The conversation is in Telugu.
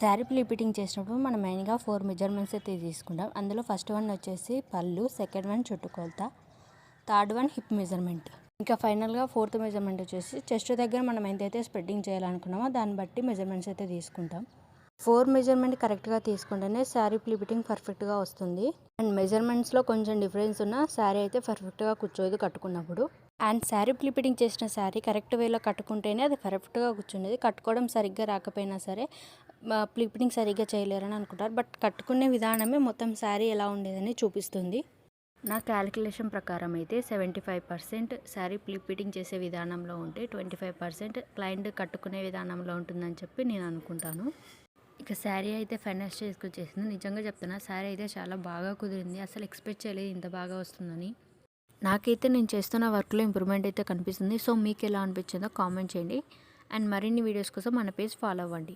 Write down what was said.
శారీ ప్లీపిటింగ్ చేసినప్పుడు మనం మెయిన్గా 4 మెజర్మెంట్స్ అయితే తీసుకుంటాం. అందులో ఫస్ట్ వన్ వచ్చేసి పళ్ళు, సెకండ్ వన్ చుట్టుకొలత, థర్డ్ వన్ హిప్ మెజర్మెంట్, ఇంకా ఫైనల్గా ఫోర్త్ మెజర్మెంట్ వచ్చేసి చెస్ట్ దగ్గర మనం ఎంతైతే స్ప్రెడ్డింగ్ చేయాలనుకున్నామో దాన్ని బట్టి మెజర్మెంట్స్ అయితే తీసుకుంటాం. 4 మెజర్మెంట్ కరెక్ట్గా తీసుకుంటేనే శారీ ప్లీపిటింగ్ పర్ఫెక్ట్గా వస్తుంది. అండ్ మెజర్మెంట్స్లో కొంచెం డిఫరెన్స్ ఉన్న శారీ అయితే పర్ఫెక్ట్గా కూర్చోదు కట్టుకున్నప్పుడు. అండ్ శారీ ప్లీపిటింగ్ చేసిన శారీ కరెక్ట్ వేలో కట్టుకుంటేనే అది పర్ఫెక్ట్గా కూర్చునేది. కట్టుకోవడం సరిగ్గా రాకపోయినా సరే ప్లీపిటింగ్ సరిగ్గా చేయలేరని అనుకుంటారు. బట్ కట్టుకునే విధానమే మొత్తం శారీ ఎలా ఉండేదని చూపిస్తుంది. నా క్యాలిక్యులేషన్ ప్రకారం అయితే 75% శారీ ప్లీపిటింగ్ చేసే విధానంలో ఉంటే 25% క్లయింట్ కట్టుకునే విధానంలో ఉంటుందని చెప్పి నేను అనుకుంటాను. ఇక శారీ అయితే ఫైనల్ స్టేజ్కి వచ్చేసింది. నిజంగా చెప్తున్నా, శారీ అయితే చాలా బాగా కుదిరింది. అసలు ఎక్స్పెక్ట్ చేయలేదు ఇంత బాగా వస్తుందని. నాకైతే నేను చేస్తున్న వర్క్లో ఇంప్రూవ్మెంట్ అయితే కనిపిస్తుంది. సో మీకు ఎలా అనిపించిందో కామెంట్ చేయండి. అండ్ మరిన్ని వీడియోస్ కోసం మన పేజ్ ఫాలో అవ్వండి.